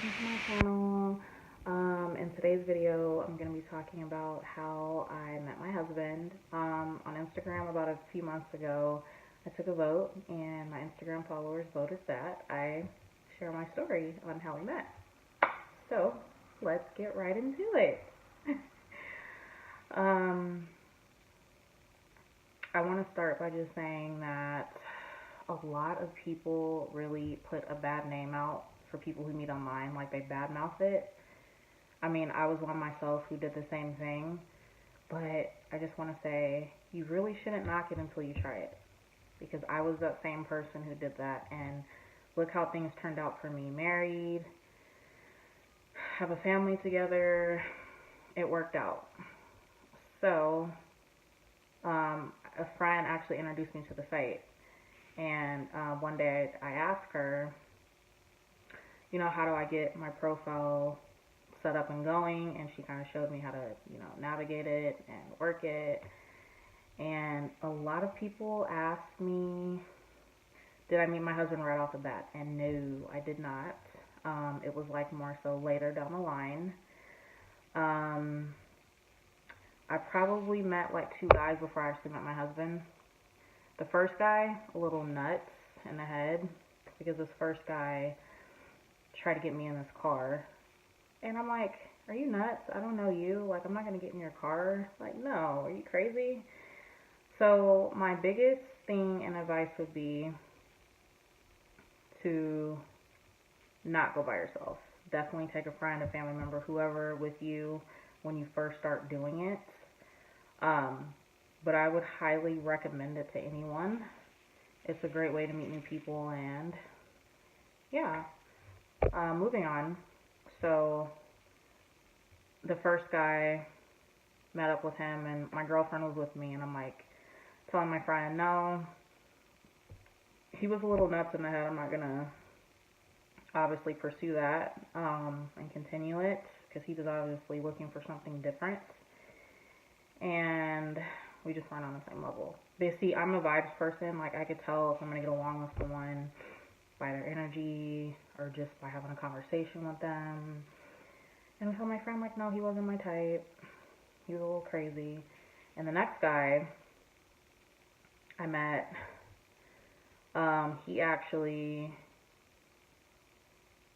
welcome to my channel. In today's video, I'm going to be talking about how I met my husband. On Instagram about a few months ago, I took a vote, and my Instagram followers voted that I share my story on how we met. So, let's get right into it. um, I want to start by just saying that a lot of people really put a bad name out for people who meet online, like they badmouth it. I mean, I was one myself who did the same thing, but I just want to say you really shouldn't knock it until you try it, because I was that same person who did that, and look how things turned out for me. Married, have a family together, it worked out. So, a friend actually introduced me to the site, and one day I asked her, how do I get my profile set up and going? And she kind of showed me how to, navigate it and work it. And a lot of people asked me, did I meet my husband right off the bat? And no, I did not. It was like more so later down the line. I probably met like two guys before I actually met my husband. The first guy, a little nuts in the head, because this first guy tried to get me in his car. And I'm like, are you nuts? I don't know you. Like, I'm not going to get in your car. Like, no, are you crazy? So my biggest thing and advice would be to not go by yourself. Definitely take a friend, a family member, whoever with you when you first start doing it. But I would highly recommend it to anyone. It's a great way to meet new people, and yeah. Moving on. So the first guy, met up with him, and my girlfriend was with me, and I'm like telling my friend, no, he was a little nuts in the head. I'm not gonna obviously pursue that and continue it, because he was obviously looking for something different, and we just weren't on the same level. But see, I'm a vibes person. Like, I could tell if I'm gonna get along with someone by their energy or just by having a conversation with them. And I told my friend, like, no, he wasn't my type. He was a little crazy. And the next guy I met, he actually,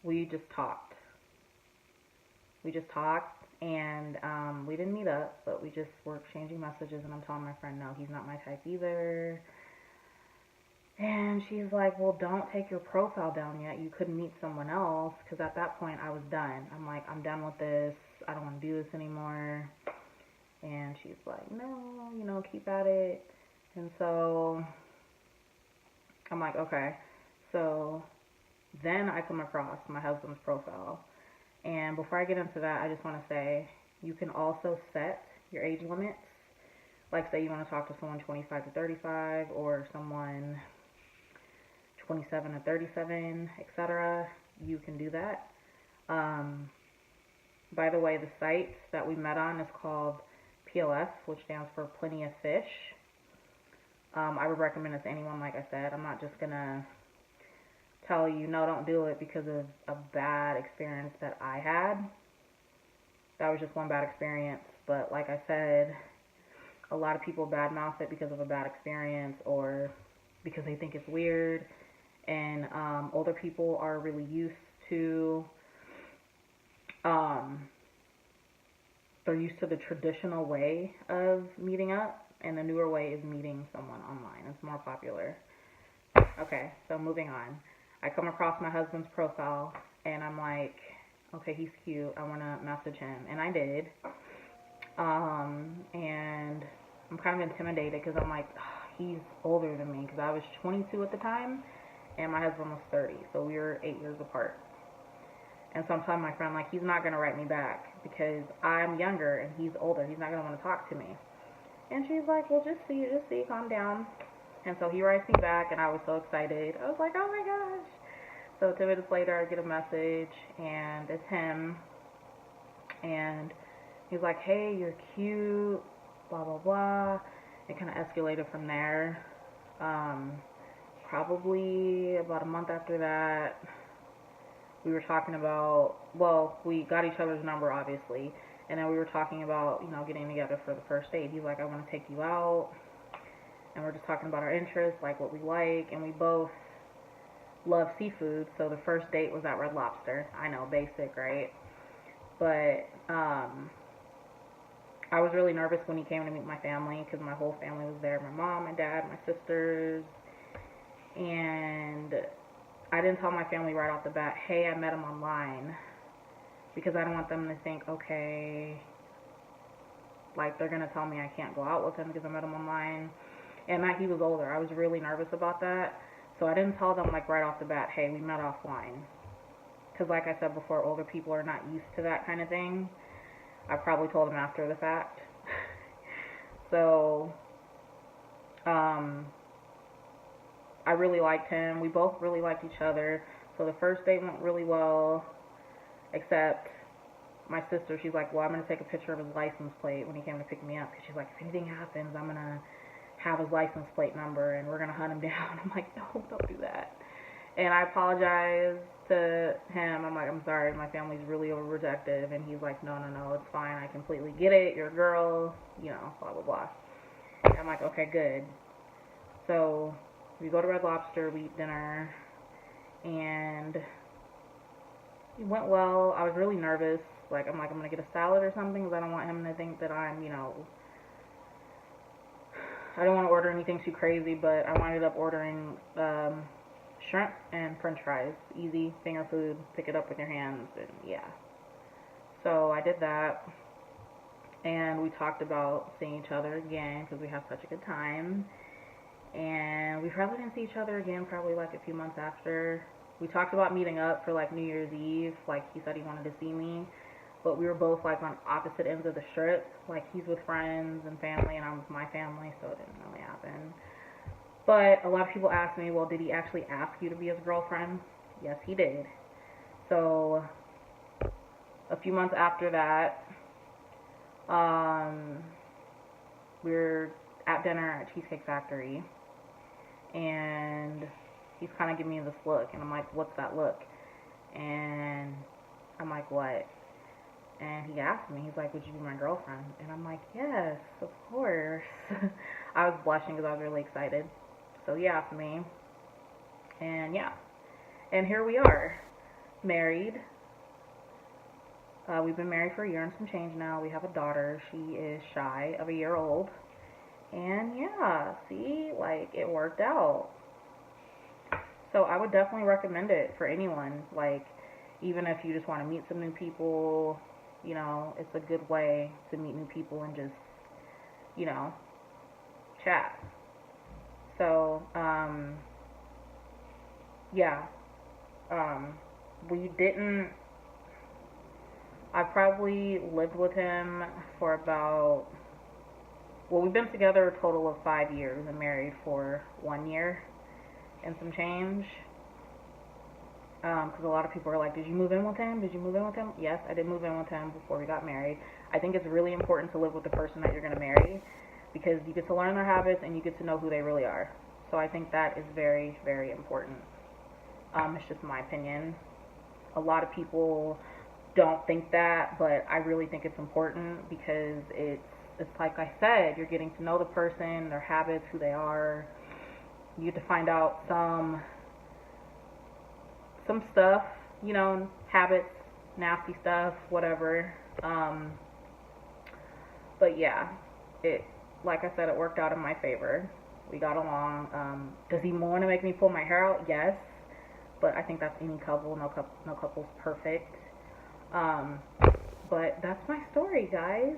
we just talked. We just talked, and we didn't meet up, but we just were exchanging messages, and I'm telling my friend, no, he's not my type either. And she's like, well, don't take your profile down yet. You could meet someone else, because at that point I was done. I'm like, I'm done with this. I don't want to do this anymore. And she's like, no, keep at it. And so I'm like, okay. So then I come across my husband's profile. And before I get into that, I just want to say you can also set your age limits. Like, say you want to talk to someone 25 to 35 or someone 27 to 37, etc. You can do that. By the way, the site that we met on is called PLF, which stands for Plenty of Fish. I would recommend it to anyone, like I said. I'm not just going to tell you, no, don't do it because of a bad experience that I had. That was just one bad experience. But like I said, a lot of people badmouth it because of a bad experience or because they think it's weird. And older people are really used to, they're used to the traditional way of meeting up, and the newer way is meeting someone online. It's more popular. Okay, so moving on. I come across my husband's profile, and I'm like, okay, he's cute. I want to message him, and I did. And I'm kind of intimidated because I'm like, he's older than me, because I was 22 at the time, and my husband was 30, so we were 8 years apart. And so I'm telling my friend, like, he's not going to write me back because I'm younger and he's older. He's not going to want to talk to me. And she's like, well, just see, calm down. And so he writes me back, and I was so excited. I was like, oh my gosh. So 2 minutes later, I get a message, and it's him. And he's like, hey, you're cute, blah, blah, blah. It kind of escalated from there. Probably about a month after that, we were talking about, well, we got each other's number, obviously, and then we were talking about, getting together for the first date. He's like, I want to take you out, and we're just talking about our interests, like what we like, and we both love seafood, so the first date was at Red Lobster. I know, basic, right? But I was really nervous when he came to meet my family because my whole family was there, my mom, my dad, my sisters, and I didn't tell my family right off the bat, hey, I met him online, because I don't want them to think, okay, like they're going to tell me I can't go out with him because I met him online, and that he was older. I was really nervous about that, so I didn't tell them like right off the bat, hey, we met offline, because like I said before, older people are not used to that kind of thing. I probably told them after the fact. So, I really liked him. We both really liked each other. So the first date went really well, except my sister, she's like, well, I'm going to take a picture of his license plate when he came to pick me up. Because she's like, if anything happens, I'm going to have his license plate number and we're going to hunt him down. I'm like, no, don't do that. And I apologized to him. I'm like, I'm sorry, my family's really overprotective. And he's like, no, it's fine. I completely get it. You're a girl, blah, blah, blah. And I'm like, okay, good. So we go to Red Lobster, we eat dinner, and it went well. I was really nervous. I'm going to get a salad or something because I don't want him to think that I'm, I don't want to order anything too crazy, but I ended up ordering shrimp and french fries. Easy, finger food, pick it up with your hands, and yeah. So I did that, and we talked about seeing each other again because we have such a good time. And we probably didn't see each other again probably like a few months after. We talked about meeting up for like New Year's Eve. Like he said he wanted to see me, but we were both like on opposite ends of the strip. Like he's with friends and family and I'm with my family, so it didn't really happen. But a lot of people ask me, well, did he actually ask you to be his girlfriend? Yes, he did. So a few months after that, we were at dinner at Cheesecake Factory, and he's kind of giving me this look, and I'm like, what's that look? And I'm like, what? And he asked me, he's like, would you be my girlfriend? And I'm like, yes, of course. I was blushing because I was really excited. So he asked me, and yeah. And here we are, married. We've been married for a year and some change now. We have a daughter. She is shy of a year old. And yeah, see, like, it worked out. So I would definitely recommend it for anyone. Like, even if you just want to meet some new people, it's a good way to meet new people and just, chat. So, yeah. I probably lived with him for about, we've been together a total of 5 years and married for 1 year and some change. Because a lot of people are like, did you move in with him? Yes, I did move in with him before we got married. I think it's really important to live with the person that you're going to marry because you get to learn their habits and you get to know who they really are. So I think that is very, very important. It's just my opinion. A lot of people don't think that, but I really think it's important because it's like I said, you're getting to know the person, their habits, who they are. You get to find out some stuff, habits, nasty stuff, whatever. But yeah, like I said, it worked out in my favor. We got along. Does he want to make me pull my hair out? Yes, but I think that's any couple. No couple's perfect. But that's my story, guys.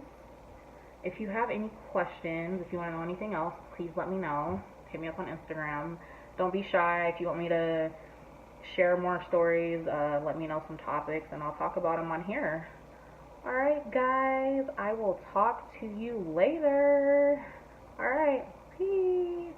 If you have any questions, if you want to know anything else, please let me know. Hit me up on Instagram. Don't be shy. If you want me to share more stories, let me know some topics, and I'll talk about them on here. Alright, guys. I will talk to you later. Alright. Peace.